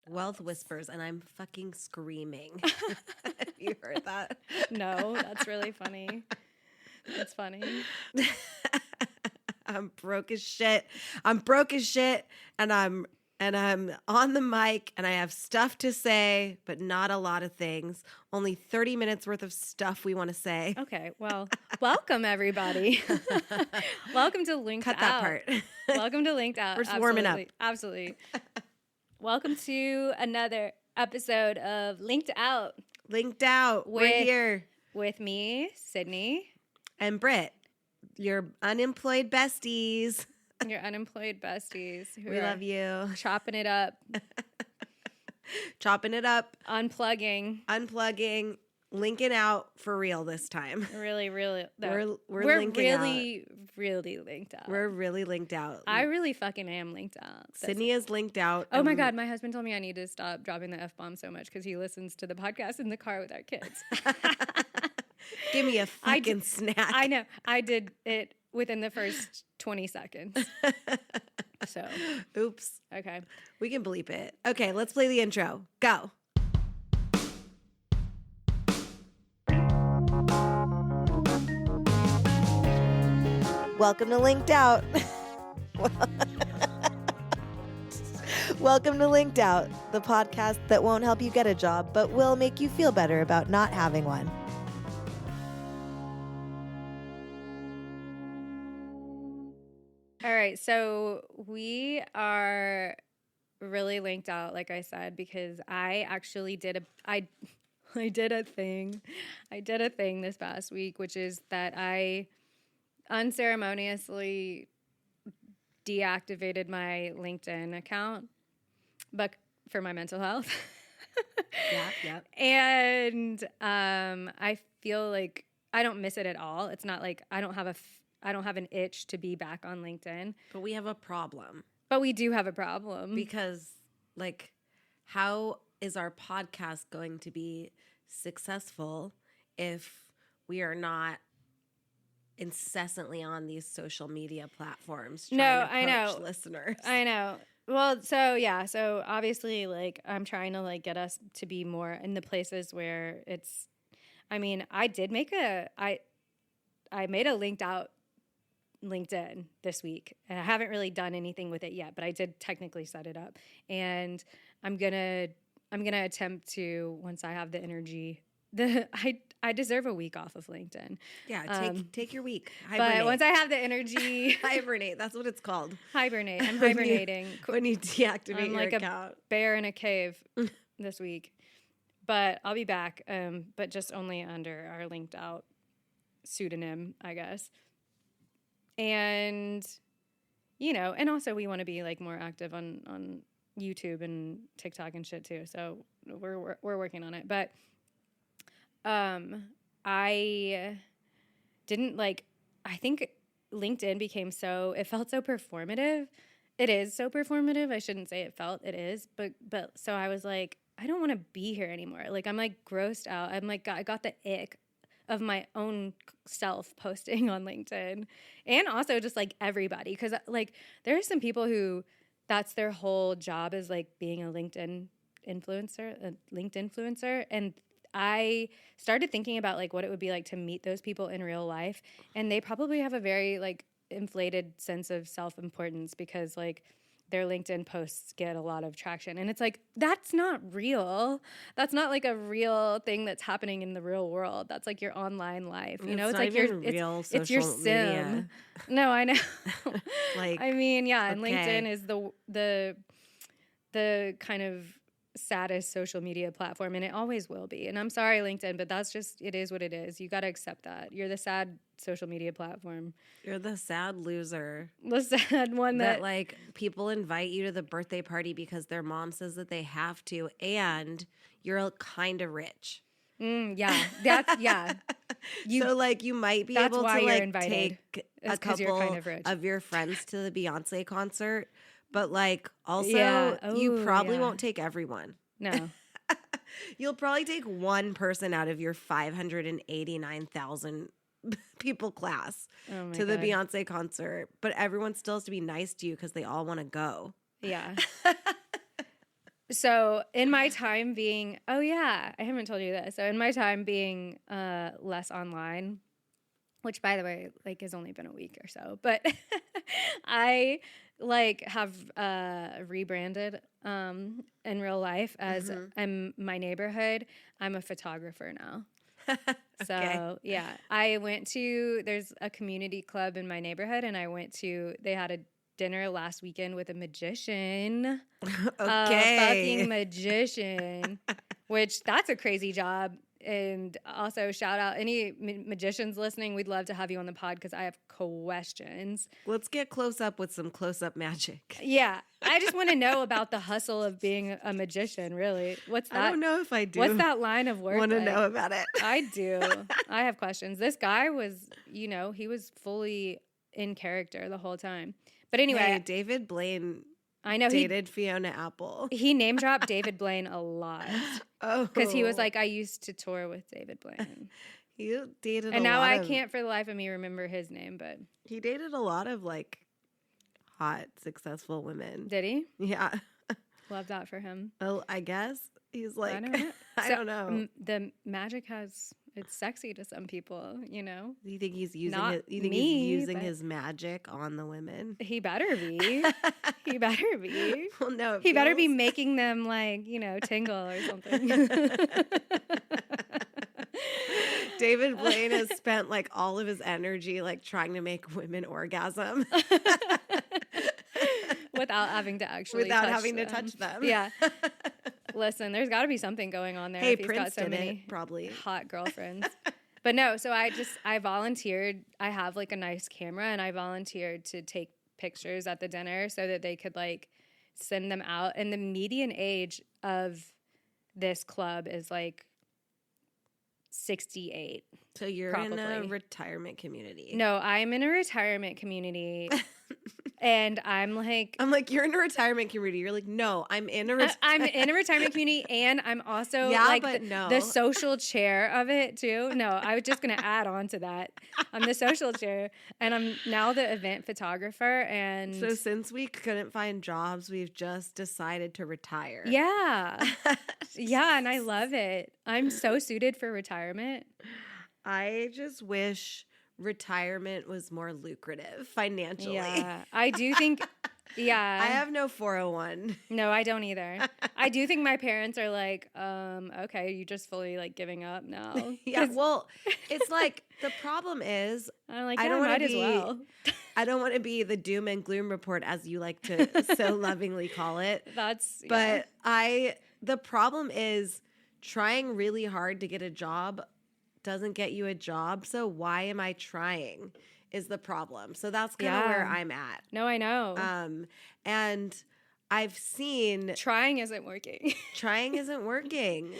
Wealth whispers, and I'm fucking screaming. Have you heard that? No, that's really funny. That's funny. I'm broke as shit. And I'm on the mic, and I have stuff to say, but not a lot of things. Only 30 minutes worth of stuff we want to say. Okay, well, welcome everybody. Welcome to Linked Out. Cut that part. Welcome to Linked Out. We're just warming up. Absolutely. Welcome to another episode of Linked Out. Linked Out. We're here. With me, Sydney. And Brit, your unemployed besties. Your unemployed besties. We love you. Chopping it up. Chopping it up. Unplugging. Linking out for real this time. Really. We're really out. really linked out. We're really linked out. I really fucking am linked out. Sydney is linked out. Oh my God, my husband told me I need to stop dropping the F-bomb so much because he listens to the podcast in the car with our kids. Give me a fucking snack. I know. I did it within the first 20 seconds. So. Oops. Okay. We can bleep it. Okay, let's play the intro. Go. Welcome to Linked Out. Welcome to Linked Out, the podcast that won't help you get a job, but will make you feel better about not having one. All right, so we are really linked out, like I said, because I actually did I did a thing this past week, which is that I unceremoniously deactivated my LinkedIn account, but for my mental health. Yeah. And I feel like I don't miss it at all. It's not like I don't have an itch to be back on LinkedIn. But we have a problem. But we do have a problem. Because, like, how is our podcast going to be successful if we are not incessantly on these social media platforms trying to poach listeners? I know. Well, so obviously, like, I'm trying to, like, get us to be more in the places where it's, I mean, I made a linked out LinkedIn this week, and I haven't really done anything with it yet, but I did technically set it up, and I'm gonna attempt to, once I have the energy, I deserve a week off of LinkedIn. Yeah, take your week. Hibernate. But once I have the energy, hibernate. That's what it's called. Hibernate. I'm hibernating. When you deactivate I'm your like account. a bear in a cave this week, but I'll be back. But just only under our linked out pseudonym, I guess. And and also we want to be like more active on YouTube and TikTok and shit too. So we're working on it, but. I didn't I think LinkedIn became it felt so performative. It is so performative. I shouldn't say it felt, it is, but so I was like, I don't want to be here anymore. Like, I'm like grossed out. I'm like, I got the ick of my own self posting on LinkedIn, and also just like everybody. 'Cause like there are some people who that's their whole job is like being a LinkedIn influencer. And I started thinking about like what it would be like to meet those people in real life, and they probably have a very like inflated sense of self-importance because like their LinkedIn posts get a lot of traction, and it's like that's not real. That's not like a real thing that's happening in the real world. That's like your online life, you know. It's like it's your sim. Media. No, I know. Like, I mean, yeah, and okay. LinkedIn is the kind of saddest social media platform, and it always will be. And I'm sorry, LinkedIn, but that's just, it is what it is. You got to accept that. You're the sad social media platform. You're the sad loser. The sad one that like people invite you to the birthday party because their mom says that they have to, and you're kind of rich. Yeah, that's yeah. So like you might be able to like take a couple kind of, of your friends to the Beyonce concert. But, like, also, you probably won't take everyone. No. You'll probably take one person out of your 589,000 people class to the Beyonce concert. But everyone still has to be nice to you because they all want to go. Yeah. So in my time being, oh yeah, I haven't told you this. So in my time being less online, which by the way, like has only been a week or so, but I like have rebranded in real life as I'm my neighborhood. I'm a photographer now. So yeah, there's a community club in my neighborhood, and they had a dinner last weekend with a magician. A fucking magician, which that's a crazy job. And also shout out any magicians listening. We'd love to have you on the pod because I have questions. Let's get close up with some close up magic. Yeah. I just want to know about the hustle of being a magician, really. What's that? I don't know if I do. What's that line of work? Want to know about it. I do. I have questions. This guy was, he was fully in character the whole time. But anyway. Hey, David Blaine dated Fiona Apple. He name dropped David Blaine a lot. Oh. Because he was like, I used to tour with David Blaine. He dated and now I can't for the life of me remember his name, but. He dated a lot of like hot, successful women. Did he? Yeah. Love that for him. Oh, I guess. He's like, I don't know. The magic it's sexy to some people, Do you think he's using his magic on the women? He better be. He better be. Well, no. He better be making them like, tingle or something. David Blaine has spent like all of his energy like trying to make women orgasm. Without having to actually touch them. Yeah. Listen, there's got to be something going on there. Hey, if he's Prince got so did many it, probably hot girlfriends. But no, so I volunteered. I have like a nice camera, and I volunteered to take pictures at the dinner so that they could like send them out. And the median age of this club is like 68. So you're probably. in a retirement community. No, I'm in a retirement community. And I'm like, you're in a retirement community. You're like, no, I'm in a I'm in a retirement community, and I'm also the social chair of it too. No, I was just gonna add on to that. I'm the social chair, and I'm now the event photographer. And so since we couldn't find jobs, we've just decided to retire. Yeah, yeah, and I love it. I'm so suited for retirement. I just wish retirement was more lucrative financially. Yeah, I do think. Yeah, I have no 401. No, I don't either. I do think my parents are like, okay, you just fully like giving up now. Yeah, well, it's like the problem is I'm like, I don't want to be. Well. I don't want to be the doom and gloom report, as you like to so lovingly call it. But the problem is trying really hard to get a job doesn't get you a job. So why am I trying is the problem. So that's kind of where I'm at. No, I know. And I've seen trying isn't working. Trying isn't working.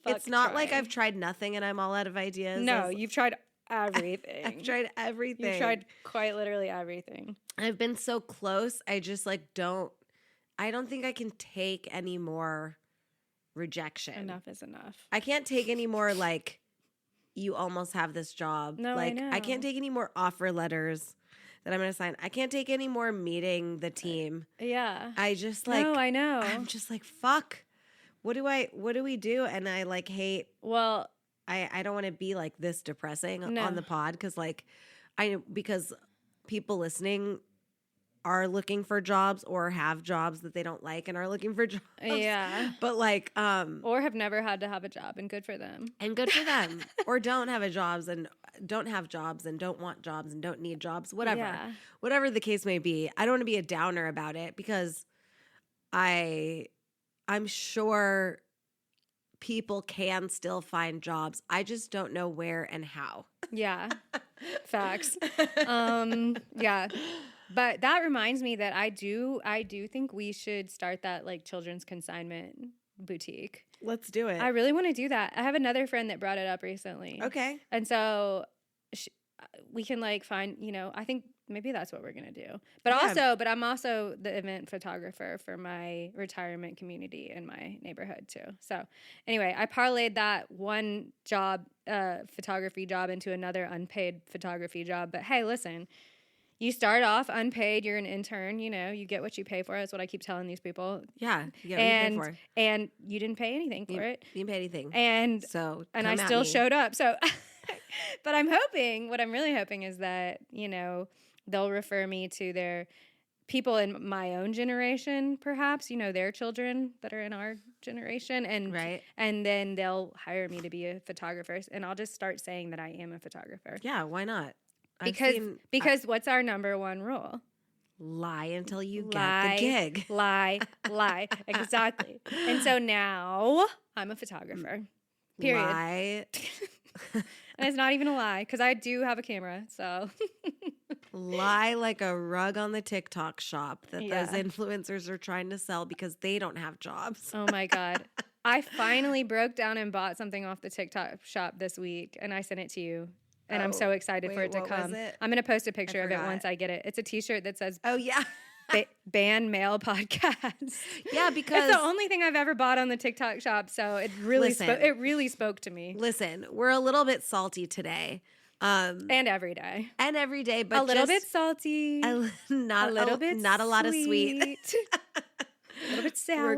It's not like I've tried nothing and I'm all out of ideas. No, you've tried everything. I've tried everything. You've tried quite literally everything. I've been so close. I just I don't think I can take any more rejection. Enough is enough. I can't take any more like, you almost have this job. No, like, I know. I can't take any more offer letters that I'm going to sign. I can't take any more meeting the team. Yeah. I just no, I know. I'm just like, fuck. What do we do? And I like hate. Well, I don't want to be like this depressing on the pod because people listening are looking for jobs or have jobs that they don't like and are looking for jobs. Yeah. But like or have never had to have a job, and good for them. And good for them. Or don't have jobs and don't have jobs and don't want jobs and don't need jobs, whatever. Yeah. Whatever the case may be. I don't want to be a downer about it because I'm sure people can still find jobs. I just don't know where and how. Yeah. Facts. Yeah. But that reminds me that I do think we should start that like children's consignment boutique. Let's do it. I really want to do that. I have another friend that brought it up recently. Okay. And so we can like find, I think maybe that's what we're going to do. But I'm also the event photographer for my retirement community in my neighborhood too. So anyway, I parlayed that one job, photography job into another unpaid photography job. But hey, listen, You start off unpaid. You're an intern. You know, you get what you pay for. That's what I keep telling these people. Yeah, you get what you pay for. And you didn't pay anything for it. You didn't pay anything. And I still showed up. So, but I'm hoping, what I'm really hoping is that, you know, they'll refer me to their people in my own generation, perhaps, you know, their children that are in our generation. And then they'll hire me to be a photographer. And I'll just start saying that I am a photographer. Yeah, why not? Because what's our number one rule? Lie until you get the gig. Lie. Exactly. And so now I'm a photographer. Period. Lie. And it's not even a lie because I do have a camera. So lie like a rug on the TikTok shop that those influencers are trying to sell because they don't have jobs. Oh my God. I finally broke down and bought something off the TikTok shop this week and I sent it to you. And I'm so excited for it to come. I'm going to post a picture of it once I get it. It's a t-shirt that says, oh yeah, ban male podcasts. Yeah, because it's the only thing I've ever bought on the TikTok shop. So it really spoke to me. Listen, we're a little bit salty today. And every day. But a little bit salty. Not a lot of sweet. A little bit sour.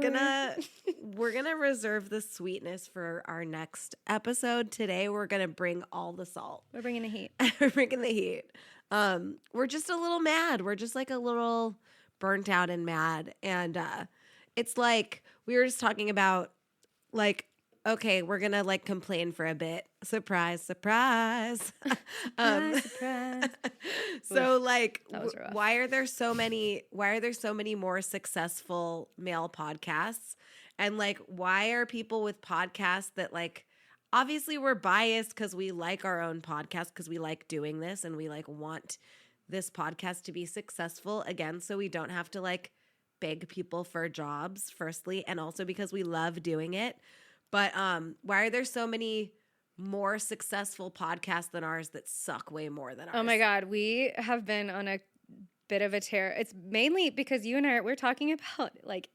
We're gonna reserve the sweetness for our next episode. Today we're gonna bring all the salt. We're bringing the heat. We're bringing the heat. We're just a little mad. We're just like a little burnt out and mad. And it's like we were just talking about like, okay, we're gonna like complain for a bit. Surprise, surprise. Surprise. So like, why are there so many more successful male podcasts? And like, why are people with podcasts that like, obviously we're biased because we like our own podcast because we like doing this and we like want this podcast to be successful again, so we don't have to like beg people for jobs firstly, and also because we love doing it. But why are there so many more successful podcasts than ours that suck way more than ours? Oh my God, we have been on a bit of a tear. It's mainly because you and I, we're talking about like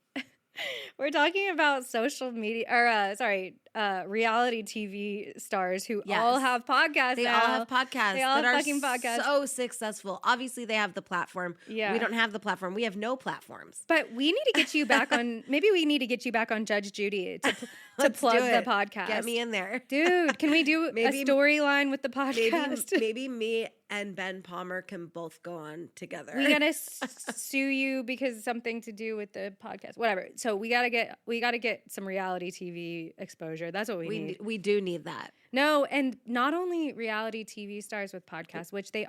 we're talking about social media reality TV stars who all have podcasts. They all have podcasts. They all have fucking podcasts. So successful. Obviously, they have the platform. Yeah. We don't have the platform. We have no platforms. But we need to get you back on. Maybe we need to get you back on Judge Judy to plug the podcast. Get me in there, dude. Can we do a storyline with the podcast? Maybe me and Ben Palmer can both go on together. We gotta sue you because something to do with the podcast. Whatever. So we gotta get some reality TV exposure. That's what we need. We do need that. No, and not only reality TV stars with podcasts, which they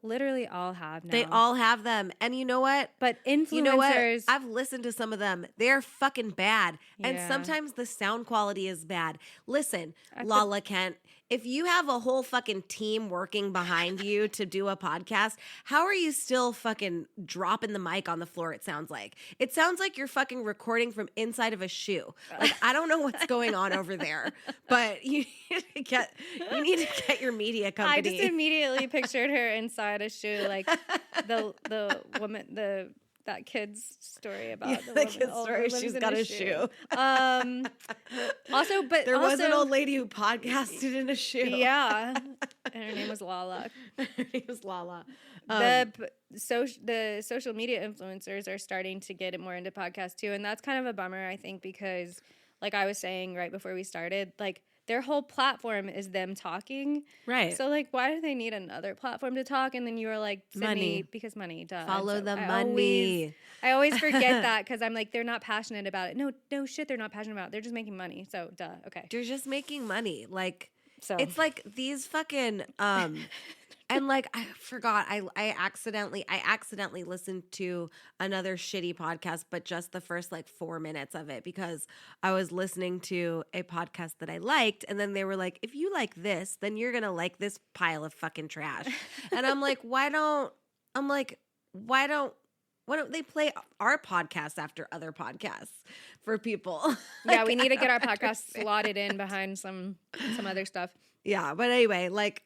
literally all have now. They all have them. And you know what? But influencers. You know what? I've listened to some of them. They're fucking bad. Yeah. And sometimes the sound quality is bad. Listen, Lala Kent, if you have a whole fucking team working behind you to do a podcast, how are you still fucking dropping the mic on the floor, it sounds like? It sounds like you're fucking recording from inside of a shoe. Like, I don't know what's going on over there, but you need to get your media company. I just immediately pictured her inside a shoe, like the woman, that kid's story about the kid's story. She's got a shoe. Also, but there was an old lady who podcasted in a shoe. Yeah, and her name was Lala. Her name was Lala. The social media influencers are starting to get more into podcasts too, and that's kind of a bummer, I think, because like I was saying right before we started, like their whole platform is them talking. Right. So, like, why do they need another platform to talk? And then you were like, money. Because money, duh. Follow the money. I always forget that because I'm like, they're not passionate about it. No shit, they're not passionate about it. They're just making money. So, duh. Okay. You're just making money. Like, so it's like these fucking, and like, I forgot, I accidentally listened to another shitty podcast, but just the first like 4 minutes of it because I was listening to a podcast that I liked. And then they were like, if you like this, then you're going to like this pile of fucking trash. And I'm like, why don't they play our podcast after other podcasts for people? Yeah, we need to get our podcast slotted in behind some other stuff. Yeah, but anyway, like,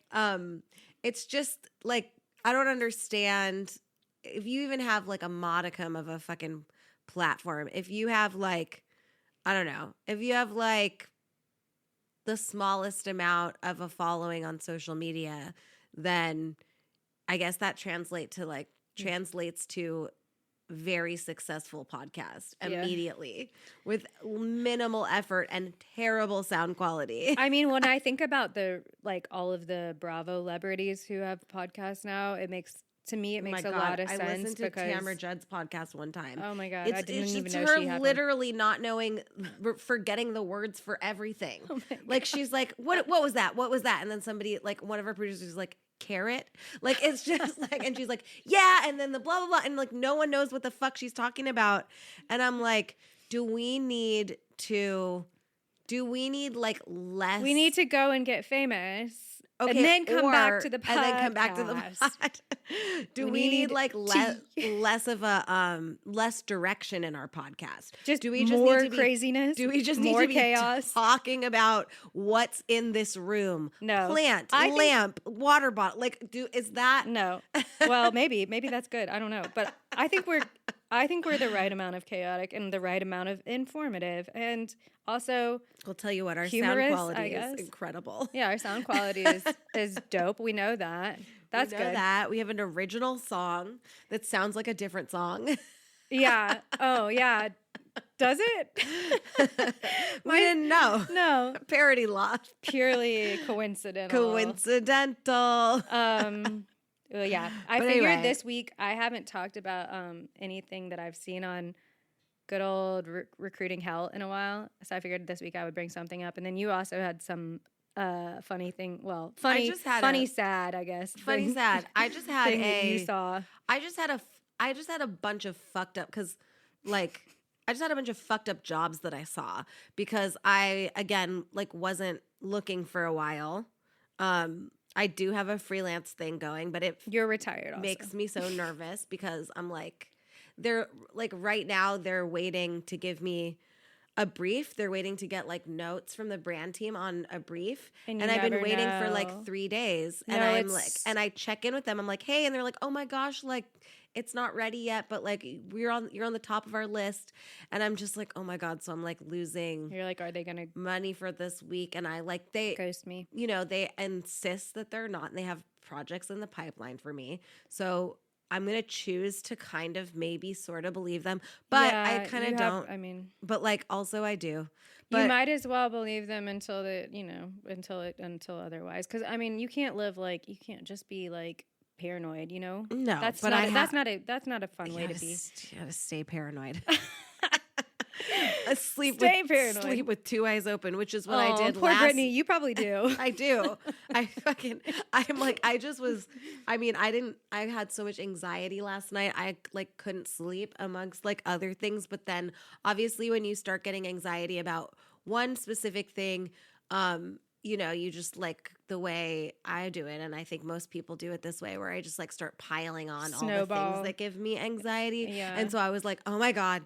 it's just like, I don't understand if you even have like a modicum of a fucking platform. If you have like, I don't know, if you have like the smallest amount of a following on social media, then I guess that translates to very successful podcast immediately with minimal effort and terrible sound quality. I mean, when I think about all of the Bravo-lebrities who have podcasts now, it makes a lot of sense. I listened to Tamara Judd's podcast one time. Oh my God. I didn't even know her she had literally not knowing, forgetting the words for everything. Oh like she's like, what was that? What was that? And then somebody, like one of our producers is like, carrot, like it's just like, and she's like, yeah, and then the blah blah blah, and like no one knows what the fuck she's talking about, and I'm like, do we need like less? We need to go and get famous, okay, and then come back to the podcast. And then come back to the pod. Do we need like less of a less direction in our podcast? Do we just more need to craziness? Do we just need more to be chaos? Talking about what's in this room? No, plant, lamp, water bottle. Like, is that no? Well, maybe that's good. I don't know, but I think we're the right amount of chaotic and the right amount of informative, and also I'll tell you what, our humorous, sound quality is incredible. Yeah, our sound quality is dope. We know that. That's good. That we have an original song that sounds like a different song. Yeah. Oh, yeah. Does it? We didn't know. No. Parody law. Purely coincidental. Well, yeah. I figured this week I haven't talked about anything that I've seen on good old recruiting hell in a while. So I figured this week I would bring something up. And then you also had some funny thing. Well, sad, I guess. Funny, sad. I just had you saw. I just had a bunch of fucked up, because like I just had a bunch of fucked up jobs that I saw because I, again, like wasn't looking for a while. I do have a freelance thing going, but you're retired also. Makes me so nervous because I'm like, they're like right now they're waiting to give me a brief. They're waiting to get like notes from the brand team on a brief. And I've been waiting for like 3 days. And I'm like, and I check in with them. I'm like, hey, and they're like, oh my gosh, like it's not ready yet, but like you're on the top of our list. And I'm just like, oh my God. So I'm like losing. You're like, are they going to money for this week? And they ghost me. You know, they insist that they're not, and they have projects in the pipeline for me. So I'm going to choose to kind of maybe sort of believe them, but I kind of don't. I mean, but like also I do. But you might as well believe them until otherwise. Cause I mean, you can't just be like paranoid, you know? No, that's not a fun way to be. You gotta stay paranoid. Sleep with 2 eyes open, which is what I did poor Brittany, you probably do. I do. I had so much anxiety last night. I like couldn't sleep amongst like other things. But then obviously when you start getting anxiety about one specific thing, you know, you just like the way I do it, and I think most people do it this way, where I just like start piling on all the things that give me anxiety. Yeah. And so I was like, oh my God,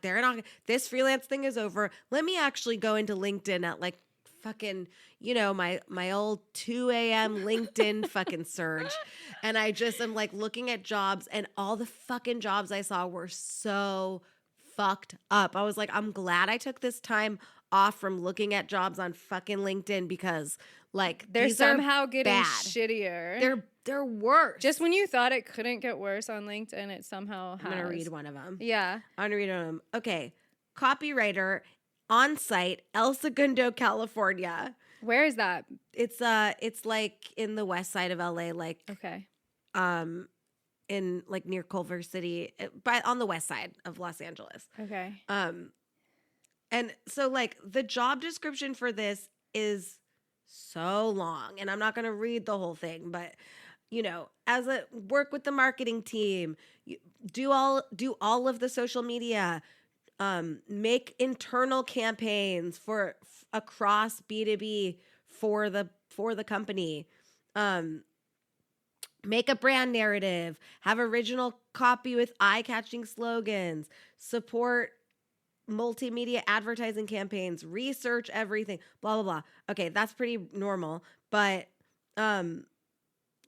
this freelance thing is over. Let me actually go into LinkedIn at like fucking, you know, my old 2 a.m. LinkedIn fucking surge. And I just am like looking at jobs, and all the fucking jobs I saw were so fucked up. I was like, I'm glad I took this time off from looking at jobs on fucking LinkedIn, because like they're somehow getting bad. Shittier. They're worse. Just when you thought it couldn't get worse on LinkedIn, it somehow has. I'm gonna read one of them. Yeah, I'm gonna read one of them. Okay, copywriter on site, El Segundo, California. Where is that? It's like in the west side of LA, like okay, in like near Culver City, but on the west side of Los Angeles. Okay. And so like the job description for this is so long, and I'm not going to read the whole thing, but you know, work with the marketing team, do all of the social media, make internal campaigns across B2B for the company, make a brand narrative, have original copy with eye-catching slogans, support multimedia advertising campaigns, research everything, blah, blah, blah. Okay, that's pretty normal, but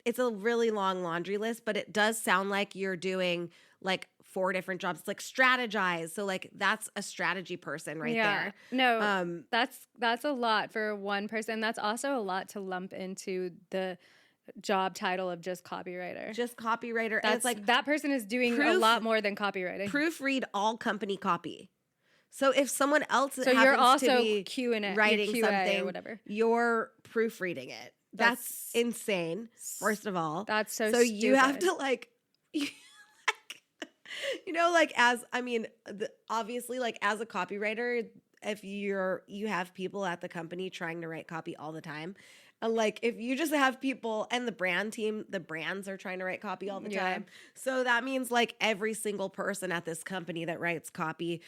it's a really long laundry list, but it does sound like you're doing like 4 different jobs. It's like strategize. So like that's a strategy person right there. No, that's a lot for one person. That's also a lot to lump into the job title of just copywriter. Just copywriter. That's and it's like that person is doing a lot more than copywriting. Proofread all company copy. So if someone else so happens you're also to be Q&A, writing QA something, or whatever, you're proofreading it. That's insane. First of all, that's so stupid. You have to obviously, like, as a copywriter, if you have people at the company trying to write copy all the time, like, if you just have people and the brand team, the brands are trying to write copy all the time. So that means, like, every single person at this company that writes copy,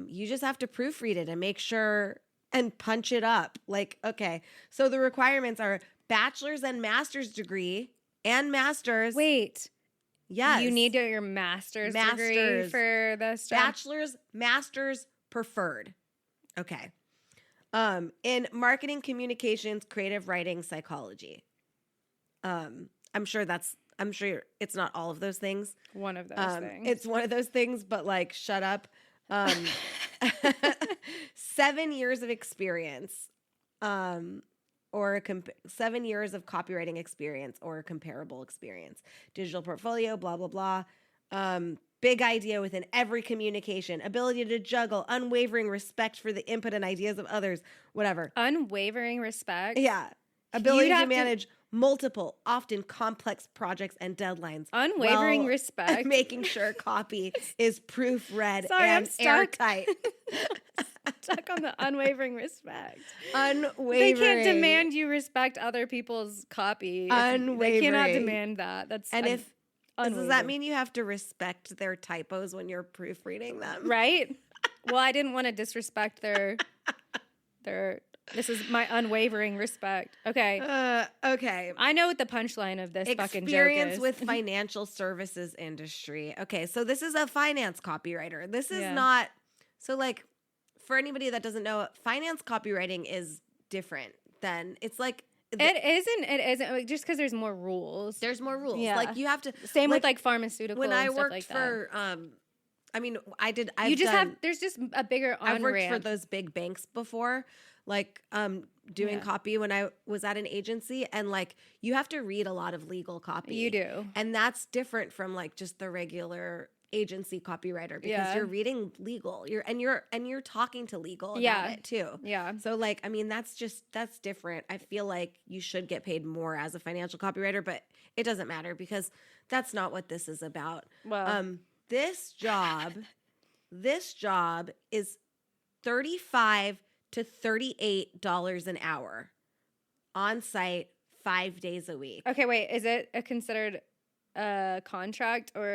you just have to proofread it and make sure and punch it up. Like, okay, so the requirements are bachelor's and master's degree and master's. Wait. Yes. You need your master's degree for this job? Bachelor's, master's, preferred. Okay. In marketing, communications, creative writing, psychology. I'm sure it's not all of those things. One of those things. It's one of those things, but, like, shut up. 7 years of experience, or 7 years of copywriting experience or comparable experience. Digital portfolio, blah, blah, blah. Big idea within every communication. Ability to juggle. Unwavering respect for the input and ideas of others. Whatever. Unwavering respect? Yeah. Ability to manage multiple, often complex projects and deadlines. Unwavering respect. Making sure copy is proofread Sorry, and airtight. Stuck on the unwavering respect. Unwavering. They can't demand you respect other people's copy. Unwavering. They cannot demand that. That's does that mean you have to respect their typos when you're proofreading them? Right? Well, I didn't want to disrespect their. This is my unwavering respect. Okay. Okay. I know what the punchline of this fucking joke is. Experience with financial services industry. Okay, so this is a finance copywriter. This is not. So, like, for anybody that doesn't know, finance copywriting is different than it's like. It isn't like, just because there's more rules. There's more rules. Yeah. Like, you have to. Same with, like, pharmaceutical. When I worked like for, there's just a bigger on-ramp. I've worked for those big banks before, like, doing copy when I was at an agency, and, like, you have to read a lot of legal copy. You do. And that's different from, like, just the regular agency copywriter, because you're reading legal. You're talking to legal about it too. Yeah. So, like, I mean, that's different. I feel like you should get paid more as a financial copywriter, but it doesn't matter because that's not what this is about. Well, this job is $35 to $38 an hour on site 5 days a week. Okay, wait. Is it considered a contract or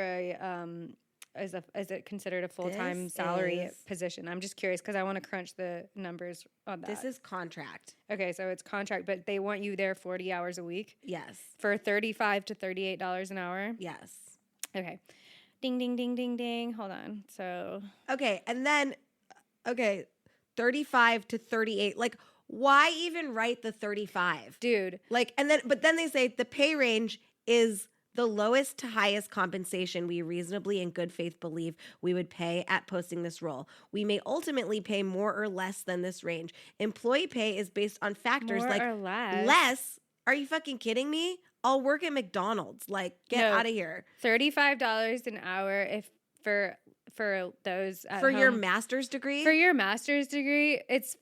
is it considered a full-time salary position? I'm just curious because I want to crunch the numbers on that. This is contract. Okay, so it's contract, but they want you there 40 hours a week? Yes. For $35 to $38 an hour? Yes. Okay. Ding, ding, ding, ding, ding. Hold on. So. Okay, and then, 35 to 38. Like, why even write the 35? Dude. Like, but then they say the pay range is the lowest to highest compensation we reasonably in good faith believe we would pay at posting this role. We may ultimately pay more or less than this range. Employee pay is based on factors more like or less. Less. Are you fucking kidding me? I'll work at McDonald's. Like, get out of here. $35 an hour for those at for home. Your master's degree. For your master's degree, it's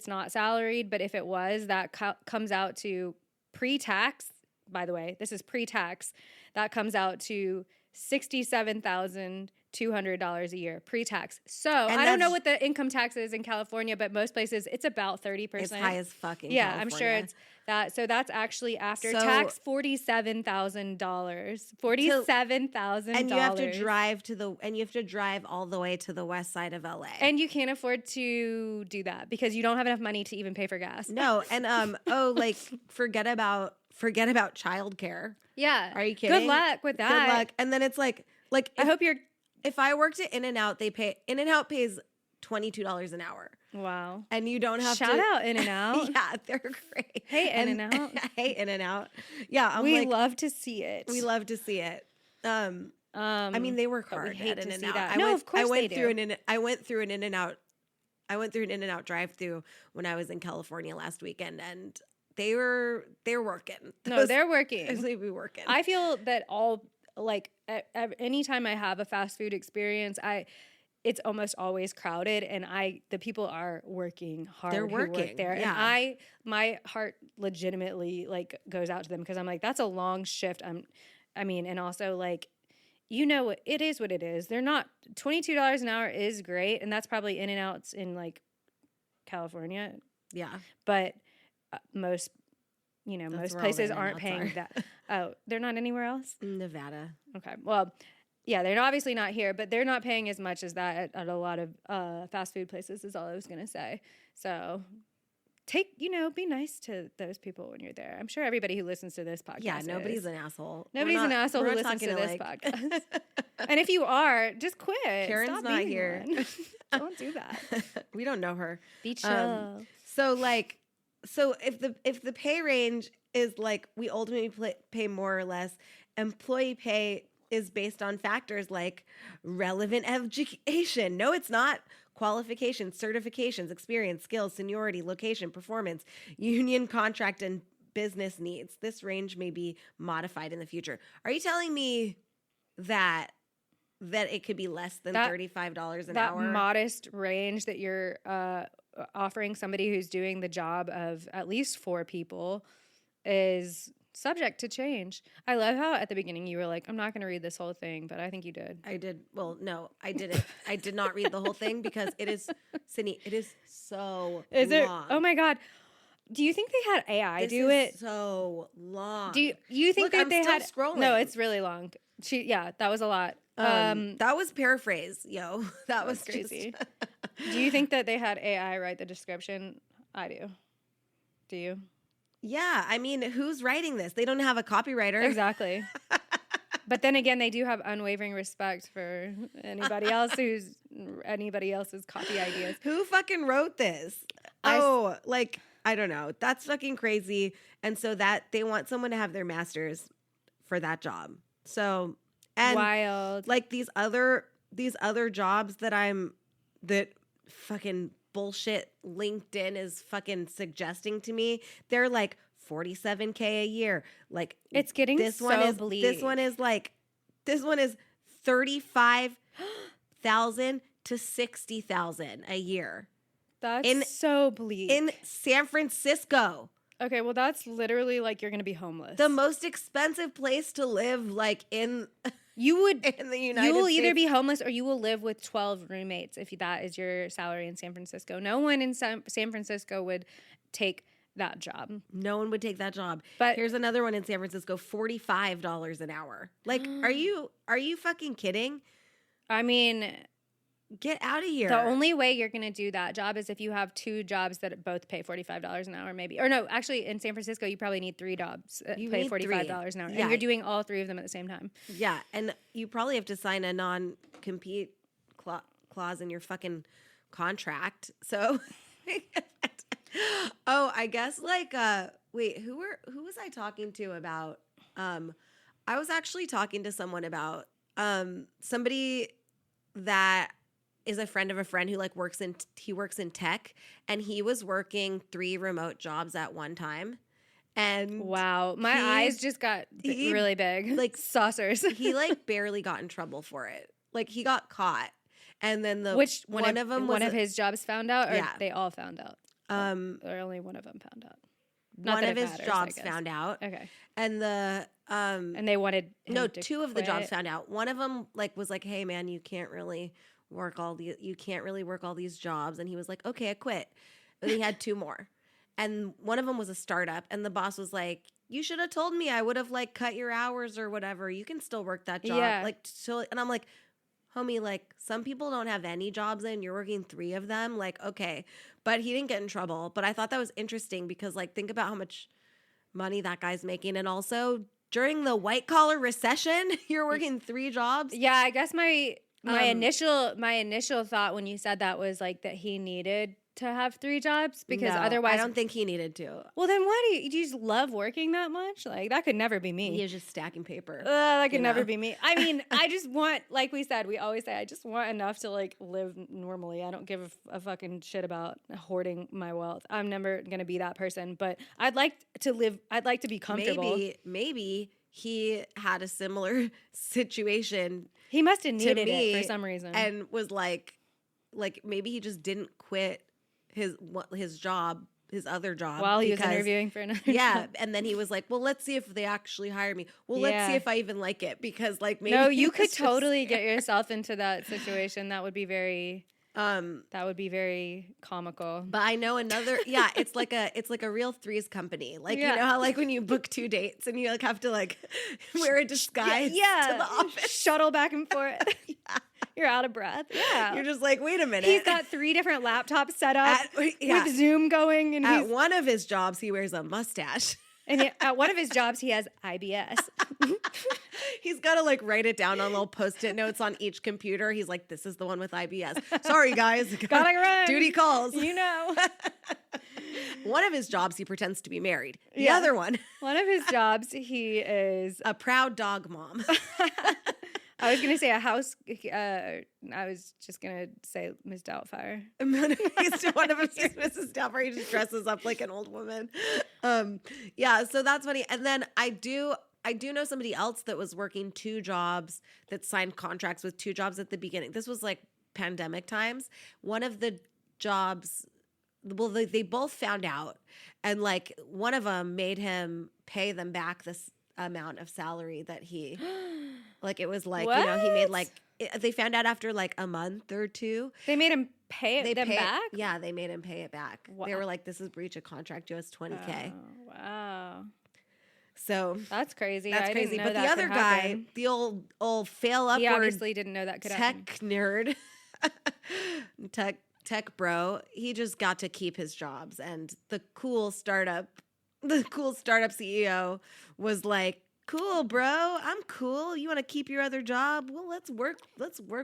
not salaried, but if it was, that comes out to pre-tax. By the way, this is pre-tax. That comes out to $67,200 a year pre-tax. So I don't know what the income tax is in California, but most places it's about 30%. It's high as fucking. Yeah, California. I'm sure it's that. So that's actually after tax $47,000. $47,000. And you have to drive all the way to the west side of LA. And you can't afford to do that because you don't have enough money to even pay for gas. No, and like forget about childcare. Yeah. Are you kidding? Good luck with that. Good luck. And then it's like I hope you're. If I worked at In-N-Out, In-N-Out pays $22 an hour. Wow. And you don't have Shout out In-N-Out. Yeah, they're great. Hey, In-N-Out. Hey, In-N-Out. Yeah, we love to see it. We love to see it. I mean, they work hard. We hate at to In-N-Out. see that. Of course they do. I went through an In-N-Out drive-through when I was in California last weekend, and they're working. No, they're working. They be working. I feel that all like anytime I have a fast food experience, it's almost always crowded, and the people are working hard. They're working who work there, yeah. and my heart legitimately like goes out to them because I'm like, that's a long shift. And also like, it is what it is. They're not $22 an hour is great, and that's probably in and outs in like California. Yeah, but most places aren't paying that. Oh, they're not anywhere else? Nevada. Okay. Well, yeah, they're obviously not here, but they're not paying as much as that at a lot of fast food places is all I was going to say. So be nice to those people when you're there. I'm sure everybody who listens to this podcast nobody's an asshole. Nobody's an asshole who listens to this podcast. And if you are, just quit. Karen's Stop not here. Don't do that. We don't know her. Be chill. So if the pay range is like we ultimately pay more or less, employee pay is based on factors like relevant education. No, it's not. Qualifications, certifications, experience, skills, seniority, location, performance, union contract, and business needs. This range may be modified in the future. Are you telling me that it could be less than $35 an hour? That modest range that you're offering somebody who's doing the job of at least 4 people is subject to change. I love how at the beginning you were like, I'm not going to read this whole thing, but I think you did. I did. Well, no, I didn't. I did not read the whole thing because it is, Sydney, it is so long. Oh my God. Do you think they had AI this do is it? So long. Do you think that they had scrolling. No, it's really long. That was a lot. That was paraphrase, yo. That was crazy. Do you think that they had AI write the description? I do. Do you? Yeah, I mean, who's writing this? They don't have a copywriter. Exactly. But then again, they do have unwavering respect for anybody else's copy ideas. Who fucking wrote this? I don't know. That's fucking crazy. And so that they want someone to have their master's for that job. So, and wild. Like these other jobs that fucking bullshit LinkedIn is fucking suggesting to me, they're like $47K a year. Like it's getting bleak. This one is 35,000 to 60,000 a year. That's so bleak. In San Francisco. Okay, well that's literally like you're gonna be homeless. The most expensive place to live, like in the United States. You will either be homeless or you will live with 12 roommates if that is your salary in San Francisco. No one in San Francisco would take that job. No one would take that job. But here's another one in San Francisco, $45 an hour. Like, are you fucking kidding? I mean, get out of here. The only way you're going to do that job is if you have 2 jobs that both pay $45 an hour, maybe. Or no, actually, in San Francisco, you probably need 3 jobs that pay $45 an hour. Yeah. And you're doing all 3 of them at the same time. Yeah, and you probably have to sign a non-compete clause in your fucking contract. So, I guess wait, who was I talking to about? I was actually talking to someone about somebody that is a friend of a friend who works in tech, and he was working 3 remote jobs at one time. And wow, my eyes just got really big, like saucers. He barely got in trouble for it. He got caught, and then one of his jobs found out, or yeah. they all found out. Or only one of them found out. One of his jobs found out. Okay, and and they wanted him to 2 of the quit. jobs found out. One of them was like, "Hey man, you can't really work all these jobs," and he was like, "Okay, I quit." And he had 2 more. And one of them was a startup, and the boss was like, "You should have told me. I would have cut your hours or whatever. You can still work that job." Yeah. And I'm like, "Homie, some people don't have any jobs and you're working 3 of them. Okay." But he didn't get in trouble. But I thought that was interesting because think about how much money that guy's making, and also during the white collar recession, you're working 3 jobs. Yeah, I guess my initial thought when you said that was that he needed to have 3 jobs? Because No, otherwise, I don't think he needed to. well, then why do you just love working that much? Like, that could never be me. He was just stacking paper. That could never be me. I mean, I just want, like we said, we always say, I just want enough to like live normally. I don't give a fucking shit about hoarding my wealth. I'm never gonna be that person. But I'd like to live. I'd like to be comfortable. Maybe he had a similar situation. He must have to needed me it for some reason, and was like maybe he just didn't quit his job, his other job, while he was interviewing for another yeah job. And then he was like, well, let's see if they actually hire me. Well, let's see if I even like it, because like maybe no, you could totally get yourself into that situation. That would be very comical. But I know another, it's like a real threes company. Like, you know how like when you book 2 dates and you like have to like wear a disguise to the office, shuttle back and forth. You're out of breath. Yeah. You're just like, wait a minute. He's got 3 different laptops set up with Zoom going. And at one of his jobs, he wears a mustache. And at one of his jobs, he has IBS. He's got to like write it down on little Post-it notes on each computer. He's like, this is the one with IBS. Sorry, guys. Gotta run. Duty calls. You know. One of his jobs, he pretends to be married. The other one. One of his jobs, he is a proud dog mom. I was going to say a house. I was just going to say Ms. Doubtfire. One of them is Mrs. Doubtfire. He just dresses up like an old woman. So that's funny. And then I do know somebody else that was working 2 jobs, that signed contracts with 2 jobs at the beginning. This was like pandemic times. One of the jobs, well, they both found out, and like one of them made him pay them back this amount of salary that he like, it was like, you know, he made like, they found out after like a month or 2. They made him pay them back? Yeah, they made him pay it back. Wow. They were like, this is breach of contract, you owe us $20K. Oh, wow. So that's crazy. That's crazy. But the other guy, the old fail upward, he obviously didn't know that could happen. Tech nerd, tech bro, he just got to keep his jobs. And the cool startup CEO was like, cool, bro. I'm cool. You want to keep your other job? Well, let's work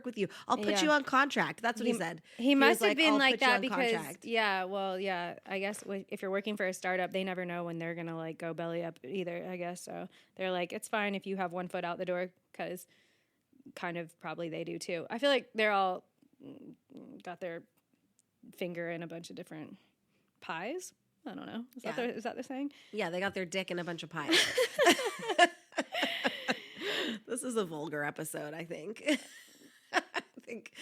with you. I'll put you on contract. That's what he said. He must have like, been like that because, contract. I guess if you're working for a startup, they never know when they're going to like go belly up either, I guess. So they're like, it's fine if you have one foot out the door, because kind of probably they do too. I feel like they're all got their finger in a bunch of different pies. I don't know. Is that the saying? Yeah, they got their dick in a bunch of pies. This is a vulgar episode, I think.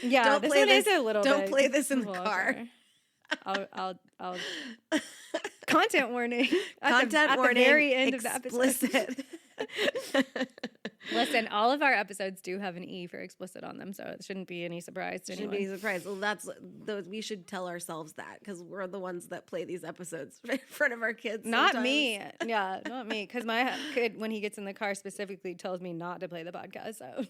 Yeah, this one is a little bit. Don't play this in the car. I'll content warning. Content warning. At the very end explicit. of the episode. Listen, all of our episodes do have an E for explicit on them, so it shouldn't be any surprise to anyone. Shouldn't be a surprise. Well, we should tell ourselves that, because we're the ones that play these episodes in front of our kids. Not me. Yeah, not me. Because my kid, when he gets in the car, specifically tells me not to play the podcast. So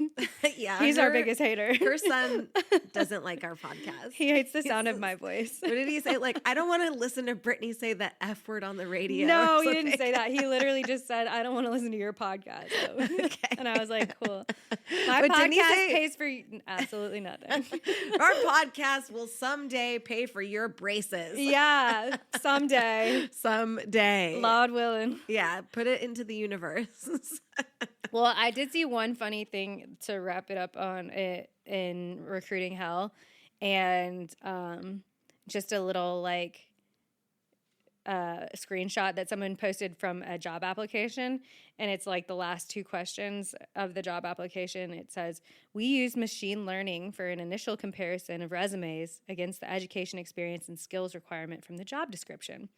yeah, he's our biggest hater. Her son doesn't like our podcast. He hates the sound of my voice. What did he say? Like, I don't want to listen to Brittany say the F word on the radio. No, he didn't say that. He literally just said, I don't want to listen to your podcast. So. Okay. And I was like, cool. My podcast pays for absolutely nothing. Our podcast will someday pay for your braces. Yeah, someday. Someday. Lord willing. Yeah, put it into the universe. Well, I did see one funny thing to wrap it up on it in recruiting hell, and just a little like screenshot that someone posted from a job application, and it's like the last 2 questions of the job application. It says, we use machine learning for an initial comparison of resumes against the education experience and skills requirement from the job description.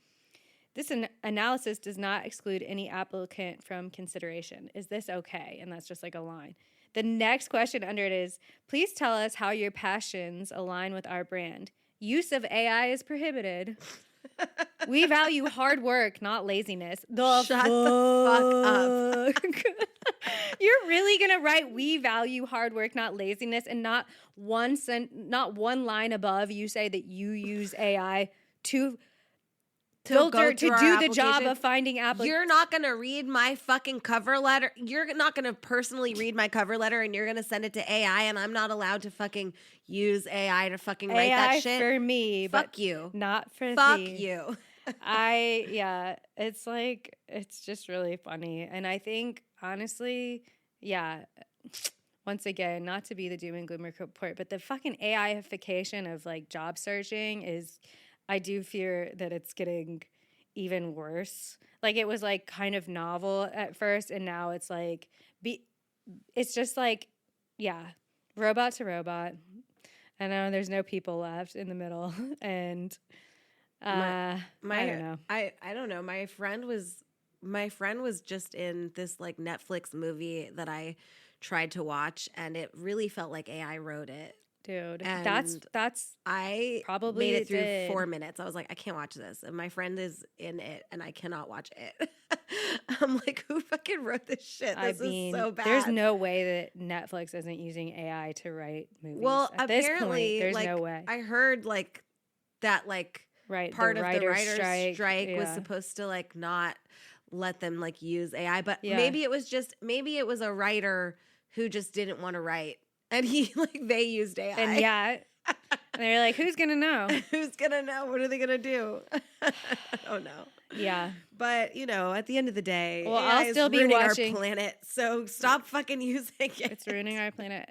This analysis does not exclude any applicant from consideration. Is this okay? And that's just like a line. The next question under it is, please tell us how your passions align with our brand. Use of AI is prohibited. We value hard work, not laziness. Shut the fuck up. You're really gonna write "we value hard work, not laziness," and not one line above you say that you use AI to filter to our do the job application. of finding applicants. You're not going to read my fucking cover letter. You're not going to personally read my cover letter, and you're going to send it to AI, and I'm not allowed to fucking use AI to fucking write that shit. for me, Fuck but you. not for Fuck thee. you. It's like, it's just really funny. And I think, honestly, once again, not to be the doom and gloom report, but the fucking AI-ification of like job searching is, I do fear that it's getting even worse. Like it was like kind of novel at first, and now it's like, it's just like, robot to robot. I know there's no people left in the middle, and I don't know. I don't know. My friend was just in this like Netflix movie that I tried to watch, and it really felt like AI wrote it. Dude, And that's I probably made it through 4 minutes. I was like, I can't watch this, and my friend is in it, and I cannot watch it. I'm like, who fucking wrote this shit? This is so bad. There's no way that Netflix isn't using AI to write movies. Well, at this apparently, point, there's like, no way. I heard like that, like part of the writer's strike was supposed to like not let them like use AI, but maybe it was a writer who just didn't want to write. And they used AI. And and they're like, who's going to know? Who's going to know? What are they going to do? I don't know. Yeah. But, at the end of the day, well, AI I'll still is be ruining watching our planet. So stop fucking using it. It's ruining our planet.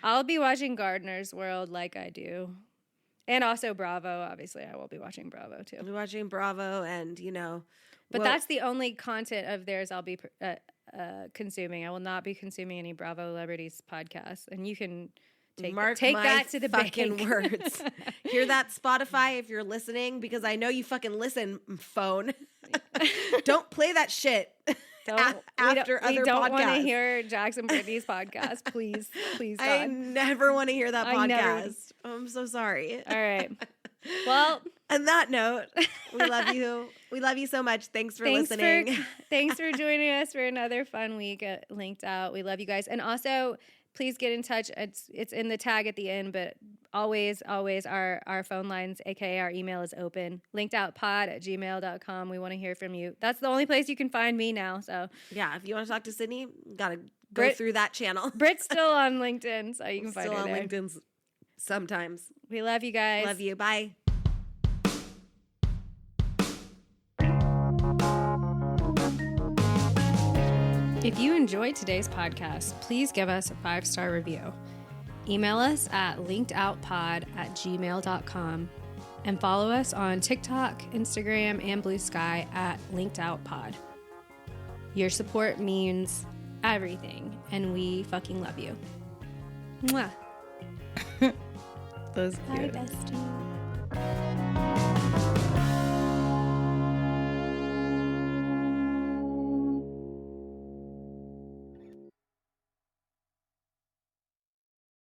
I'll be watching Gardener's World like I do. And also Bravo. Obviously, I will be watching Bravo too. I'll be watching Bravo and, But that's the only content of theirs I'll be consuming. I will not be consuming any Bravo-lebrity's podcasts. And you can take that to the fucking bank. words. Hear that, Spotify, if you're listening, because I know you fucking listen, phone. Don't play that shit after other podcasts. We don't want to hear Jackson Brittany's podcast. Please, God. I never want to hear that podcast. I'm so sorry. All right. Well, on that note, we love you. We love you so much. Thanks for listening. Thanks for joining us for another fun week at Linked Out. We love you guys. And also, please get in touch. It's in the tag at the end, but always our phone lines, aka our email, is open. linkedoutpod@gmail.com. We want to hear from you. That's the only place you can find me now. So yeah, if you want to talk to Sydney, gotta go through that channel. Brit's still on LinkedIn, so you can find her there. there. Still on LinkedIn sometimes. We love you guys. Love you. Bye. If you enjoyed today's podcast, please give us a 5-star review. Email us at linkedoutpod@gmail.com and follow us on TikTok, Instagram, and Blue Sky at linkedoutpod. Your support means everything, and we fucking love you. Mwah. Those Bye, bestie.